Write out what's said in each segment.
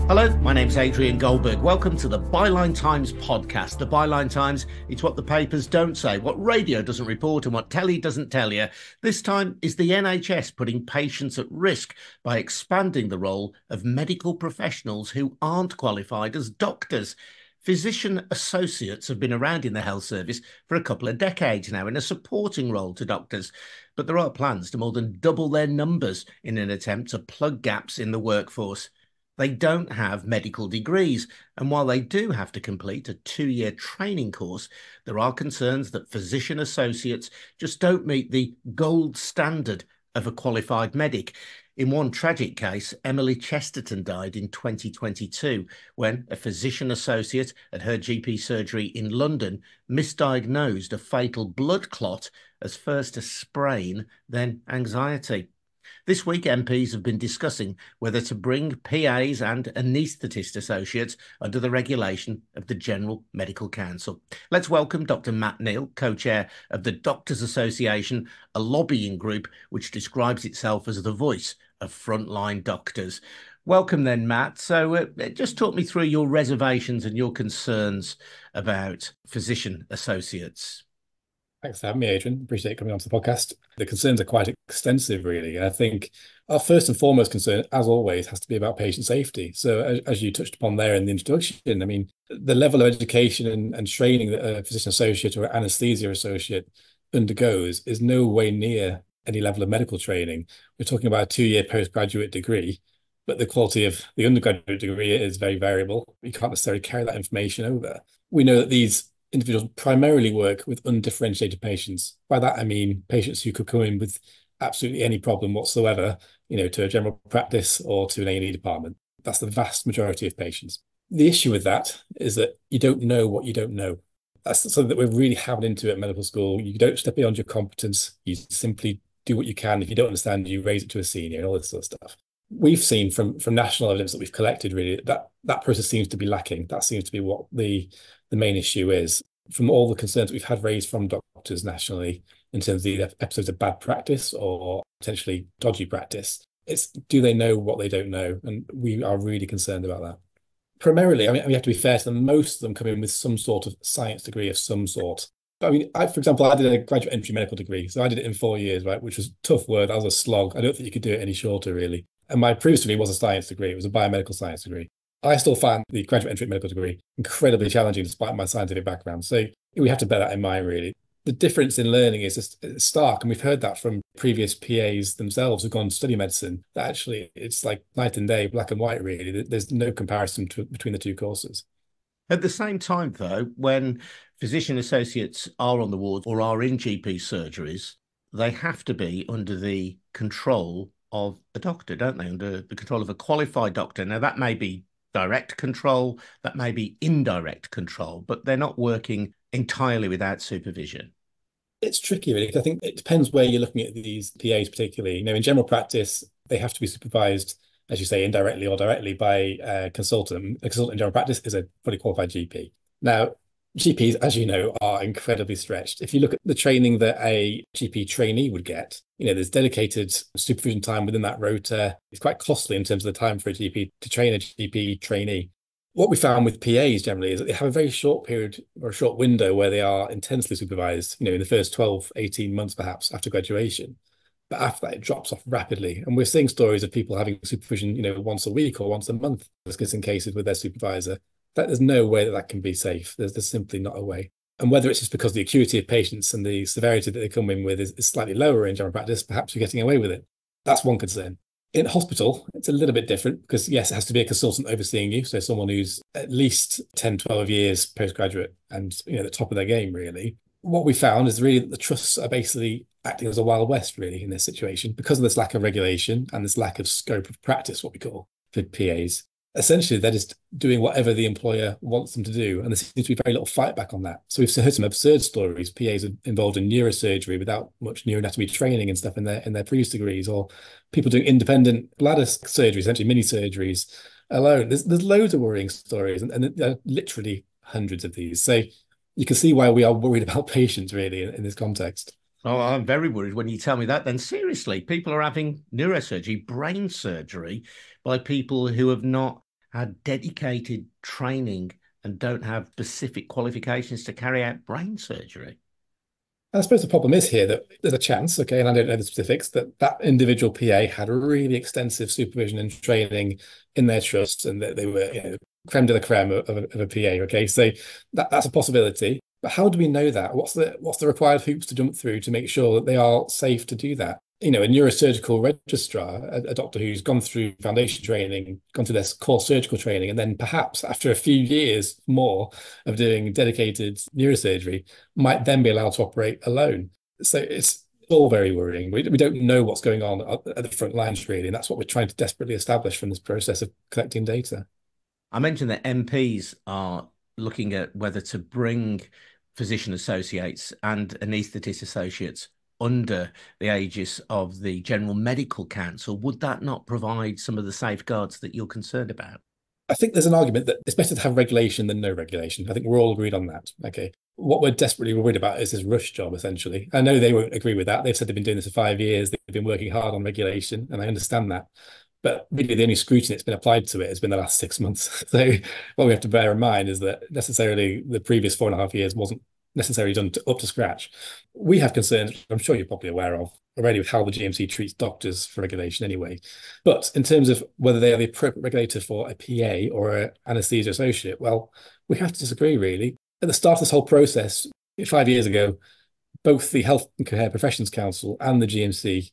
Hello, my name's Adrian Goldberg. Welcome to the Byline Times podcast. The Byline Times, it's what the papers don't say, what radio doesn't report and what telly doesn't tell you. This time is the NHS putting patients at risk by expanding the role of medical professionals who aren't qualified as doctors. Physician associates have been around in the health service for a couple of decades now in a supporting role to doctors, but there are plans to more than double their numbers in an attempt to plug gaps in the workforce. They don't have medical degrees, and while they do have to complete a 2-year training course, there are concerns that physician associates just don't meet the gold standard of a qualified medic. In one tragic case, Emily Chesterton died in 2022 when a physician associate at her GP surgery in London misdiagnosed a fatal blood clot as first a sprain, then anxiety. This week, MPs have been discussing whether to bring PAs and anaesthetist associates under the regulation of the General Medical Council. Let's welcome Dr Matt Kneale, co-chair of the Doctors Association, a lobbying group which describes itself as the voice of frontline doctors. Welcome then, Matt. So just talk me through your reservations and your concerns about physician associates. Thanks for having me, Adrian. Appreciate coming onto the podcast. The concerns are quite extensive, really. And I think our first and foremost concern, as always, has to be about patient safety. So as you touched upon there in the introduction, I mean, the level of education and training that a physician associate or anesthesia associate undergoes is no way near any level of medical training. We're talking about a 2-year postgraduate degree, but the quality of the undergraduate degree is very variable. You can't necessarily carry that information over. We know that these individuals primarily work with undifferentiated patients. By that, I mean patients who could come in with absolutely any problem whatsoever, to a general practice or to an A&E department. That's the vast majority of patients. The issue with that is that you don't know what you don't know. That's something that we're really hammered into at medical school. You don't step beyond your competence. You simply do what you can. If you don't understand, you raise it to a senior and all this sort of stuff. We've seen from national evidence that we've collected, really, that process seems to be lacking. That seems to be what the main issue is. From all the concerns we've had raised from doctors nationally in terms of the episodes of bad practice or potentially dodgy practice, it's do they know what they don't know? And we are really concerned about that. Primarily, I mean, we have to be fair to them. Most of them come in with some sort of science degree of some sort. I mean, for example, I did a graduate entry medical degree. So I did it in 4 years, right, which was a tough word. That was a slog. I don't think you could do it any shorter, really. And my previous degree was a science degree. It was a biomedical science degree. I still find the graduate entry medical degree incredibly challenging despite my scientific background. So we have to bear that in mind, really. The difference in learning is just stark. And we've heard that from previous PAs themselves who've gone to study medicine, that actually it's like night and day, black and white, really. There's no comparison between the two courses. At the same time, though, when physician associates are on the ward or are in GP surgeries, they have to be under the control of a doctor, don't they? Under the control of a qualified doctor. Now, that may be direct control, that may be indirect control, but they're not working entirely without supervision. It's tricky, really, because I think it depends where you're looking at these PAs particularly. In general practice, they have to be supervised, as you say, indirectly or directly by a consultant. A consultant in general practice is a fully qualified GP. Now, GPs, as you know, are incredibly stretched. If you look at the training that a GP trainee would get, there's dedicated supervision time within that rota. It's quite costly in terms of the time for a GP to train a GP trainee. What we found with PAs generally is that they have a very short period or a short window where they are intensely supervised, in the first 12, 18 months perhaps after graduation. But after that, it drops off rapidly. And we're seeing stories of people having supervision, once a week or once a month, in cases with their supervisor. There's no way that can be safe. There's simply not a way. And whether it's just because the acuity of patients and the severity that they come in with is slightly lower in general practice, perhaps you're getting away with it. That's one concern. In hospital, it's a little bit different because, yes, it has to be a consultant overseeing you. So someone who's at least 10, 12 years postgraduate and, the top of their game, really. What we found is really that the trusts are basically acting as a Wild West, really, in this situation because of this lack of regulation and this lack of scope of practice, what we call, for PAs. Essentially, they're just doing whatever the employer wants them to do. And there seems to be very little fight back on that. So we've heard some absurd stories. PAs are involved in neurosurgery without much neuroanatomy training and stuff in their previous degrees, or people doing independent bladder surgery, essentially mini surgeries alone. There's loads of worrying stories, and there are literally hundreds of these. So you can see why we are worried about patients, really, in this context. Oh, I'm very worried when you tell me that. Then seriously, people are having neurosurgery, brain surgery by people who have not had dedicated training and don't have specific qualifications to carry out brain surgery? I suppose the problem is here that there's a chance, okay, and I don't know the specifics, that that individual PA had really extensive supervision and training in their trust, and that they were, creme de la creme of a PA. Okay, so that's a possibility. But how do we know that? What's the required hoops to jump through to make sure that they are safe to do that? A neurosurgical registrar, a doctor who's gone through foundation training, gone through their core surgical training, and then perhaps after a few years more of doing dedicated neurosurgery, might then be allowed to operate alone. So it's all very worrying. We don't know what's going on at the front lines, really, and that's what we're trying to desperately establish from this process of collecting data. I mentioned that MPs are looking at whether to bring physician associates and anaesthetist associates under the aegis of the General Medical Council. Would that not provide some of the safeguards that you're concerned about? I think there's an argument that it's better to have regulation than no regulation. I think we're all agreed on that. Okay. What we're desperately worried about is this rush job, essentially. I know they won't agree with that. They've said they've been doing this for 5 years. They've been working hard on regulation, and I understand that. But really, the only scrutiny that's been applied to it has been the last 6 months. So what we have to bear in mind is that necessarily the previous 4.5 years wasn't necessarily done up to scratch. We have concerns, I'm sure you're probably aware of already, with how the GMC treats doctors for regulation anyway. But in terms of whether they are the appropriate regulator for a PA or an anaesthesia associate, well, we have to disagree, really. At the start of this whole process, 5 years ago, both the Health and Care Professions Council and the GMC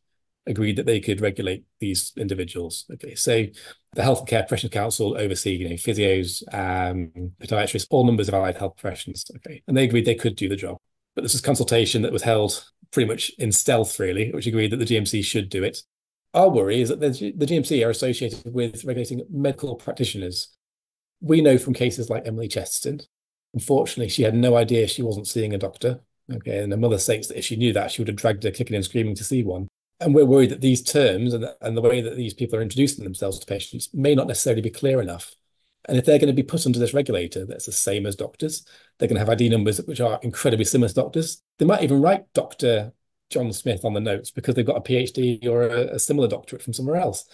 agreed that they could regulate these individuals. Okay, so the Health and Care Professions Council oversee, physios, podiatrists, all numbers of allied health professions. Okay, and they agreed they could do the job. But this was consultation that was held pretty much in stealth, really, which agreed that the GMC should do it. Our worry is that the GMC are associated with regulating medical practitioners. We know from cases like Emily Chesterton, unfortunately, she had no idea she wasn't seeing a doctor. Okay, and her mother states that if she knew that, she would have dragged her kicking and screaming to see one. And we're worried that these terms and the way that these people are introducing themselves to patients may not necessarily be clear enough. And if they're going to be put under this regulator that's the same as doctors, they're going to have ID numbers which are incredibly similar to doctors. They might even write Dr. John Smith on the notes because they've got a PhD or a similar doctorate from somewhere else.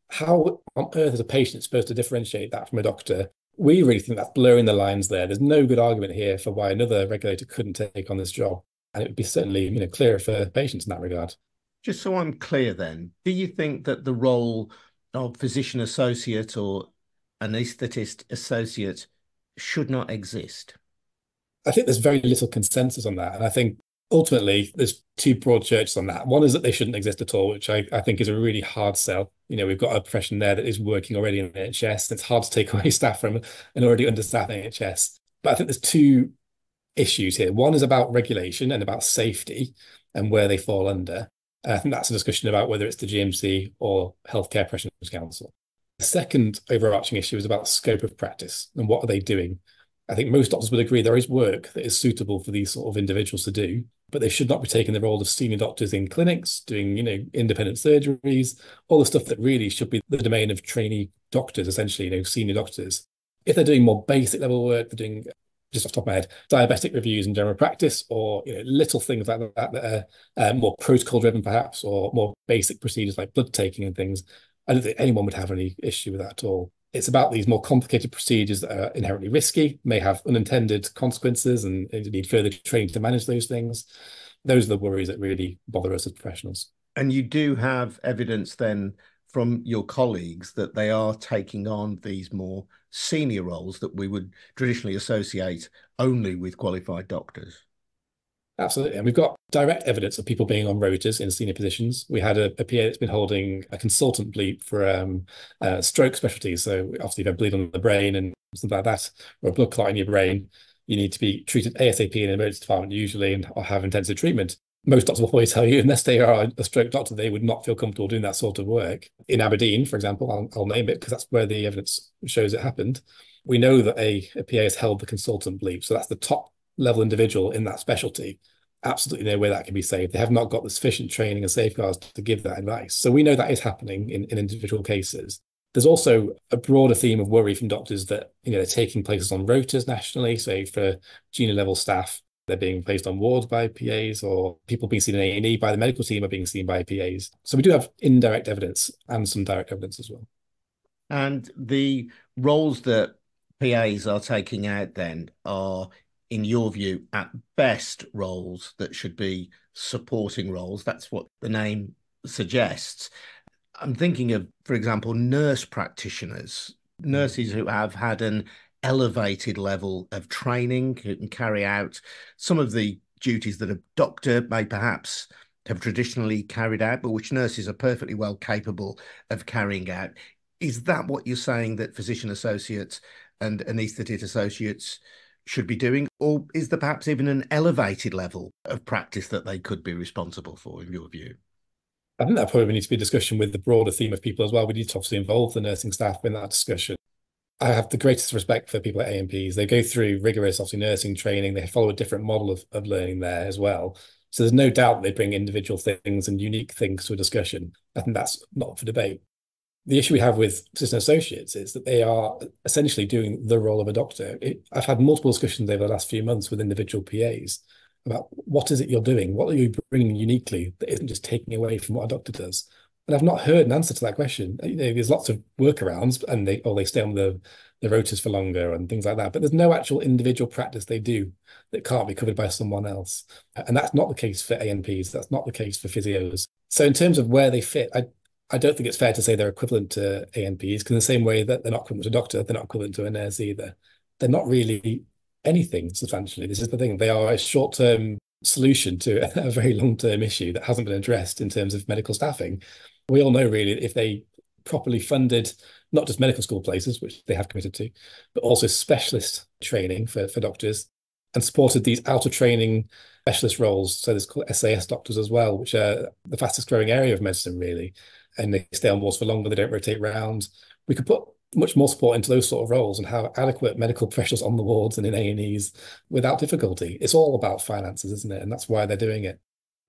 How on earth is a patient supposed to differentiate that from a doctor? We really think that's blurring the lines there. There's no good argument here for why another regulator couldn't take on this job. And it would be certainly, clearer for patients in that regard. Just so I'm clear then, do you think that the role of physician associate or anaesthetist associate should not exist? I think there's very little consensus on that. And I think ultimately there's two broad churches on that. One is that they shouldn't exist at all, which I think is a really hard sell. We've got a profession there that is working already in the NHS. It's hard to take away staff from an already understaffed NHS. But I think there's two issues here. One is about regulation and about safety and where they fall under. I think that's a discussion about whether it's the GMC or Healthcare Professions Council. The second overarching issue is about scope of practice and what are they doing. I think most doctors would agree there is work that is suitable for these sort of individuals to do, but they should not be taking the role of senior doctors in clinics, doing, independent surgeries, all the stuff that really should be the domain of trainee doctors, essentially, senior doctors. If they're doing more basic level work, they're doing, just off the top of my head, diabetic reviews in general practice, or little things like that are more protocol driven perhaps, or more basic procedures like blood taking and things. I don't think anyone would have any issue with that at all. It's about these more complicated procedures that are inherently risky, may have unintended consequences, and need further training to manage those things. Those are the worries that really bother us as professionals. And you do have evidence then from your colleagues that they are taking on these more senior roles that we would traditionally associate only with qualified doctors? Absolutely. And we've got direct evidence of people being on rotas in senior positions. We had a PA that's been holding a consultant bleep for stroke specialties. So obviously if you have bleed on the brain and something like that, or a blood clot in your brain, you need to be treated ASAP in an emergency department usually or have intensive treatment. Most doctors will always tell you, unless they are a stroke doctor, they would not feel comfortable doing that sort of work. In Aberdeen, for example, I'll name it because that's where the evidence shows it happened. We know that a PA has held the consultant bleep. So that's the top level individual in that specialty. Absolutely no way that can be saved. They have not got the sufficient training and safeguards to give that advice. So we know that is happening in individual cases. There's also a broader theme of worry from doctors that, they're taking places on rotas nationally. So for junior level staff, they're being placed on wards by PAs, or people being seen in A&E by the medical team are being seen by PAs. So we do have indirect evidence and some direct evidence as well. And the roles that PAs are taking out then are, in your view, at best roles that should be supporting roles. That's what the name suggests. I'm thinking of, for example, nurse practitioners, nurses who have had an elevated level of training, who can carry out some of the duties that a doctor may perhaps have traditionally carried out, but which nurses are perfectly well capable of carrying out. Is that what you're saying that physician associates and anaesthetist associates should be doing? Or is there perhaps even an elevated level of practice that they could be responsible for, in your view? I think that probably needs to be a discussion with the broader theme of people as well. We need to obviously involve the nursing staff in that discussion. I have the greatest respect for people at A&Ps. They go through rigorous, obviously, nursing training. They follow a different model of learning there as well. So there's no doubt they bring individual things and unique things to a discussion. I think that's not up for debate. The issue we have with physician associates is that they are essentially doing the role of a doctor. I've had multiple discussions over the last few months with individual PAs about what is it you're doing? What are you bringing uniquely that isn't just taking away from what a doctor does? And I've not heard an answer to that question. There's lots of workarounds, and they stay on the rotas for longer and things like that. But there's no actual individual practice they do that can't be covered by someone else. And that's not the case for A&Ps. That's not the case for physios. So in terms of where they fit, I don't think it's fair to say they're equivalent to A&Ps, because in the same way that they're not equivalent to a doctor, they're not equivalent to a nurse either. They're not really anything substantially. This is the thing. They are a short-term solution to a very long-term issue that hasn't been addressed in terms of medical staffing. We all know, really, if they properly funded not just medical school places, which they have committed to, but also specialist training for doctors, and supported these out-of-training specialist roles. So there's called SAS doctors as well, which are the fastest growing area of medicine, really. And they stay on wards for longer, they don't rotate round. We could put much more support into those sort of roles and have adequate medical professionals on the wards and in A&Es without difficulty. It's all about finances, isn't it? And that's why they're doing it.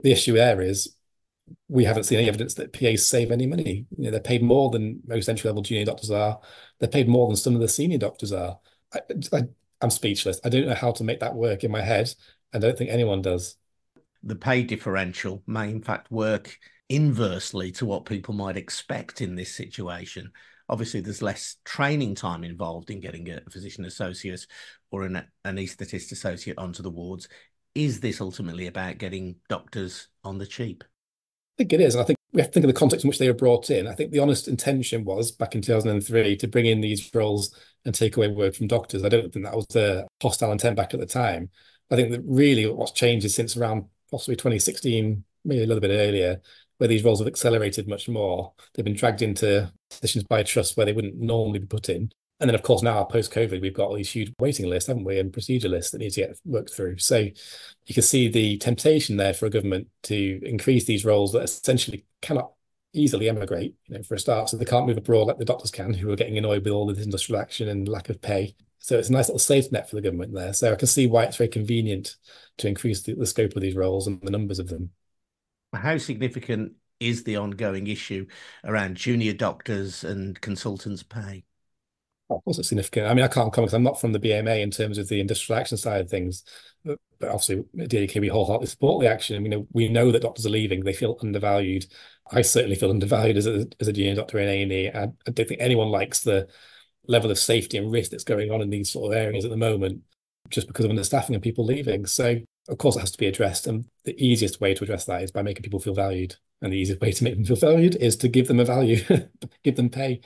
The issue there is we haven't seen any evidence that PAs save any money. They're paid more than most entry-level junior doctors are. They're paid more than some of the senior doctors are. I'm speechless. I don't know how to make that work in my head. I don't think anyone does. The pay differential may in fact work inversely to what people might expect in this situation. Obviously, there's less training time involved in getting a physician associate or an anaesthetist associate onto the wards. Is this ultimately about getting doctors on the cheap? I think it is. And I think we have to think of the context in which they were brought in. I think the honest intention was, back in 2003, to bring in these roles and take away work from doctors. I don't think that was the hostile intent back at the time. I think that really what's changed is since around possibly 2016, maybe a little bit earlier, where these roles have accelerated much more. They've been dragged into positions by trust where they wouldn't normally be put in. And then, of course, now post-COVID, we've got all these huge waiting lists, haven't we, and procedure lists that need to get worked through. So you can see the temptation there for a government to increase these roles that essentially cannot easily emigrate, for a start. So they can't move abroad like the doctors can, who are getting annoyed with all this industrial action and lack of pay. So it's a nice little safety net for the government there. So I can see why it's very convenient to increase the scope of these roles and the numbers of them. How significant is the ongoing issue around junior doctors and consultants' pay? Of course, it's significant. I mean, I can't comment because I'm not from the BMA in terms of the industrial action side of things, but obviously at DAK we wholeheartedly support the action. We know that doctors are leaving; they feel undervalued. I certainly feel undervalued as a junior doctor in A&E. I don't think anyone likes the level of safety and risk that's going on in these sort of areas at the moment, just because of understaffing and people leaving. So, of course, it has to be addressed, and the easiest way to address that is by making people feel valued. And the easiest way to make them feel valued is to give them a value, give them pay.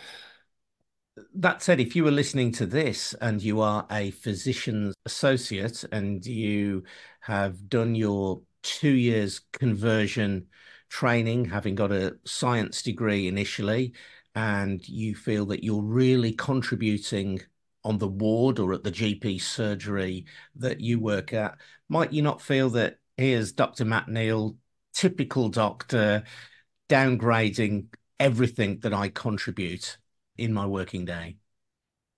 That said, if you were listening to this and you are a physician's associate and you have done your 2 years conversion training, having got a science degree initially, and you feel that you're really contributing on the ward or at the GP surgery that you work at, might you not feel that here's Dr. Matt Kneale, typical doctor, downgrading everything that I contribute in my working day?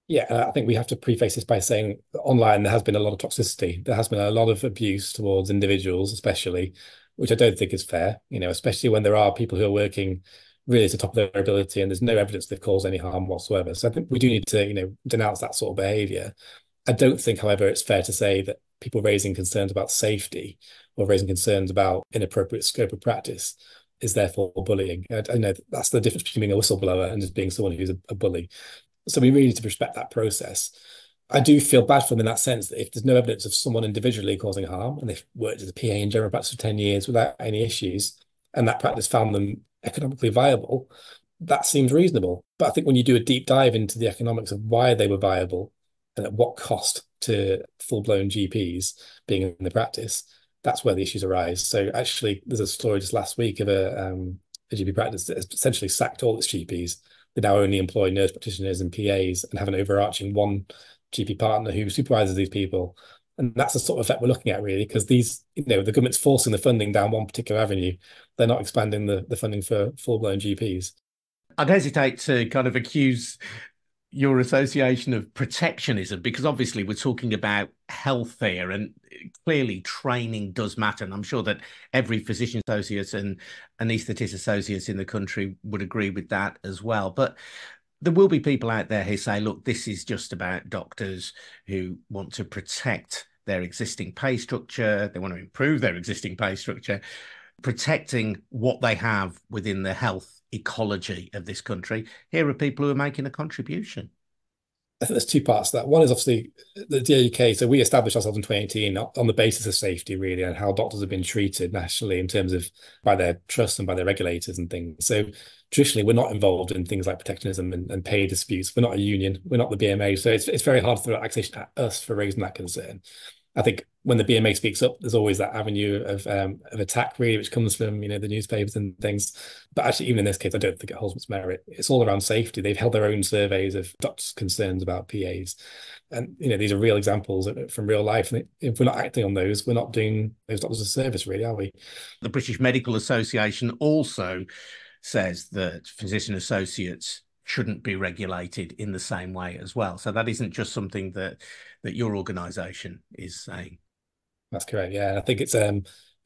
Yeah, I think we have to preface this by saying that online there has been a lot of toxicity. There has been a lot of abuse towards individuals, especially, which I don't think is fair, especially when there are people who are working really to the top of their ability and there's no evidence they've caused any harm whatsoever. So I think we do need to, denounce that sort of behaviour. I don't think, however, it's fair to say that people raising concerns about safety or raising concerns about inappropriate scope of practice is therefore bullying. I know that's the difference between being a whistleblower and just being someone who's a bully. So we really need to respect that process. I do feel bad for them in that sense that if there's no evidence of someone individually causing harm, and they've worked as a PA in general practice for 10 years without any issues, and that practice found them economically viable, that seems reasonable. But I think when you do a deep dive into the economics of why they were viable and at what cost to full-blown GPs being in the practice, that's where the issues arise. So actually, there's a story just last week of a GP practice that has essentially sacked all its GPs. They now only employ nurse practitioners and PAs and have an overarching one GP partner who supervises these people. And that's the sort of effect we're looking at, really, because these, the government's forcing the funding down one particular avenue. They're not expanding the funding for full-blown GPs. I'd hesitate to kind of accuse your association of protectionism, because obviously we're talking about health here, and clearly training does matter. And I'm sure that every physician associate and anaesthetist associates in the country would agree with that as well. But there will be people out there who say, look, this is just about doctors who want to protect their existing pay structure. They want to improve their existing pay structure, protecting what they have within the health ecology of this country. Here are people who are making a contribution. I think there's two parts to that. One is obviously the DAUK. So we established ourselves in 2018 on the basis of safety, really, and how doctors have been treated nationally in terms of by their trusts and by their regulators and things. So traditionally, we're not involved in things like protectionism and pay disputes. We're not a union. We're not the BMA. So it's very hard to throw accusation at us for raising that concern. I think when the BMA speaks up, there's always that avenue of attack, really, which comes from the newspapers and things. But actually, even in this case, I don't think it holds much merit. It's all around safety. They've held their own surveys of doctors' concerns about PAs, and these are real examples from real life. And if we're not acting on those, we're not doing those doctors a service, really, are we? The British Medical Association also says that physician associates shouldn't be regulated in the same way as well. So that isn't just something that your organisation is saying. That's correct. Yeah, and I think it's a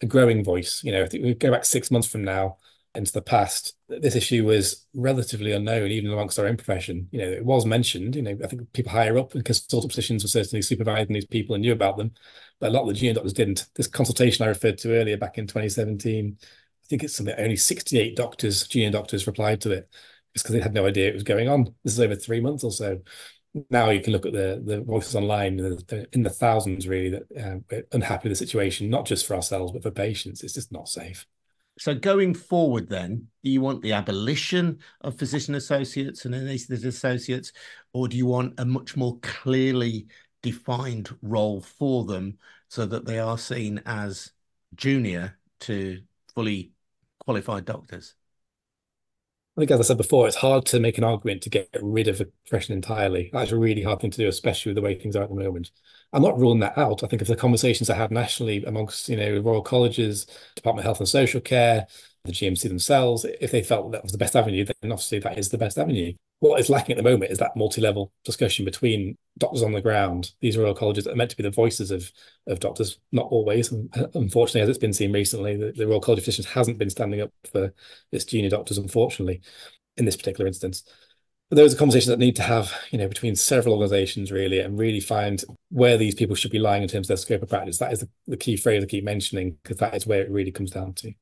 growing voice. I think we go back 6 months from now into the past. This issue was relatively unknown, even amongst our own profession. It was mentioned. I think people higher up in consultant positions were certainly supervising these people and knew about them, but a lot of the junior doctors didn't. This consultation I referred to earlier back in 2017, I think it's something only 68 doctors, junior doctors, replied to it. It's because they had no idea it was going on. This is over 3 months or so. Now you can look at the voices online in the thousands, really, that are unhappy with the situation, not just for ourselves, but for patients. It's just not safe. So going forward then, do you want the abolition of physician associates and anaesthetist associates, or do you want a much more clearly defined role for them so that they are seen as junior to fully qualified doctors? I think, as I said before, it's hard to make an argument to get rid of a profession entirely. That's a really hard thing to do, especially with the way things are at the moment. I'm not ruling that out. I think if the conversations I had nationally amongst, Royal Colleges, Department of Health and Social Care, the GMC themselves, if they felt that was the best avenue, then obviously that is the best avenue. What is lacking at the moment is that multi-level discussion between doctors on the ground. These Royal Colleges are meant to be the voices of doctors, not always. And unfortunately, as it's been seen recently, the Royal College of Physicians hasn't been standing up for its junior doctors, unfortunately, in this particular instance. But those are conversations that need to have, between several organisations, really, and really find where these people should be lying in terms of their scope of practice. That is the key phrase I keep mentioning, because that is where it really comes down to.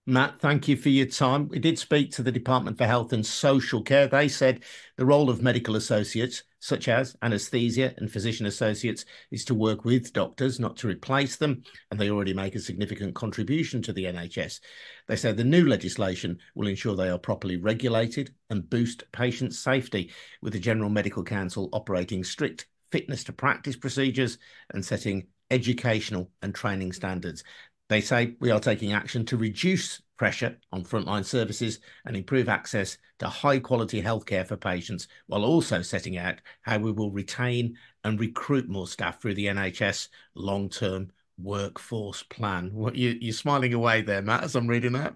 Matt, thank you for your time. We did speak to the Department for Health and Social Care. They said the role of medical associates, such as anaesthesia and physician associates, is to work with doctors, not to replace them, and they already make a significant contribution to the NHS. They said the new legislation will ensure they are properly regulated and boost patient safety, with the General Medical Council operating strict fitness to practice procedures and setting educational and training standards. They say we are taking action to reduce pressure on frontline services and improve access to high-quality healthcare for patients, while also setting out how we will retain and recruit more staff through the NHS long-term workforce plan. What you're smiling away there, Matt, as I'm reading that.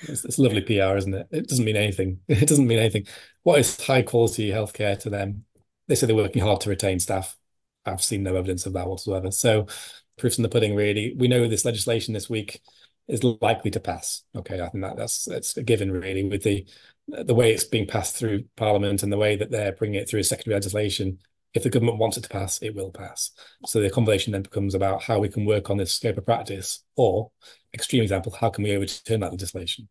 It's lovely PR, isn't it? It doesn't mean anything. It doesn't mean anything. What is high-quality healthcare to them? They say they're working hard to retain staff. I've seen no evidence of that whatsoever. So proof's in the pudding, really. We know this legislation this week is likely to pass. Okay, I think that's a given, really, with the way it's being passed through Parliament and the way that they're bringing it through as secondary legislation. If the government wants it to pass, it will pass. So the conversation then becomes about how we can work on this scope of practice, or, extreme example, how can we overturn that legislation?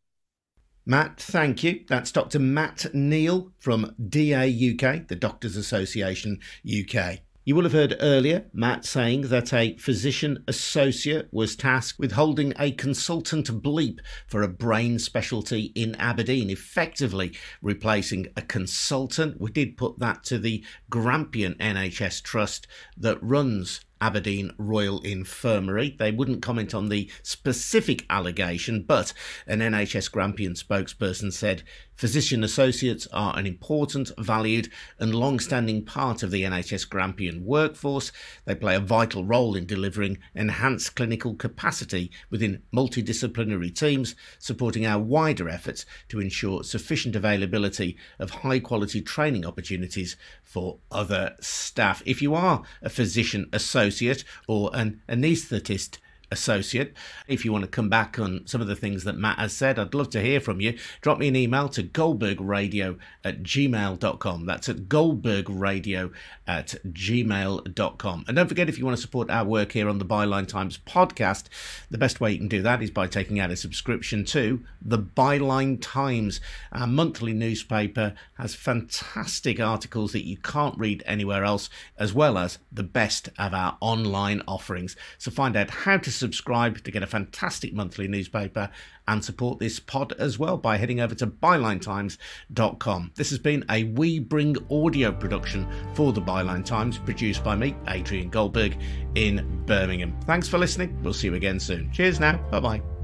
Matt, thank you. That's Dr Matt Kneale from DA UK, the Doctors Association UK. You will have heard earlier Matt saying that a physician associate was tasked with holding a consultant bleep for a brain specialty in Aberdeen, effectively replacing a consultant. We did put that to the Grampian NHS Trust that runs Aberdeen Royal Infirmary. They wouldn't comment on the specific allegation, but an NHS Grampian spokesperson said physician associates are an important, valued and long-standing part of the NHS Grampian workforce. They play a vital role in delivering enhanced clinical capacity within multidisciplinary teams, supporting our wider efforts to ensure sufficient availability of high-quality training opportunities for other staff. If you are a physician associate or an anaesthetist associate, if you want to come back on some of the things that Matt has said, I'd love to hear from you. Drop me an email to goldbergradio@gmail.com. That's at goldbergradio@gmail.com. And don't forget, if you want to support our work here on the Byline Times podcast, the best way you can do that is by taking out a subscription to the Byline Times. Our monthly newspaper has fantastic articles that you can't read anywhere else, as well as the best of our online offerings. So find out how to subscribe to get a fantastic monthly newspaper and support this pod as well by heading over to bylinetimes.com. This has been a We Bring audio production for the Byline Times, produced by me, Adrian Goldberg, in Birmingham. Thanks for listening. We'll see you again soon. Cheers now. Bye-bye.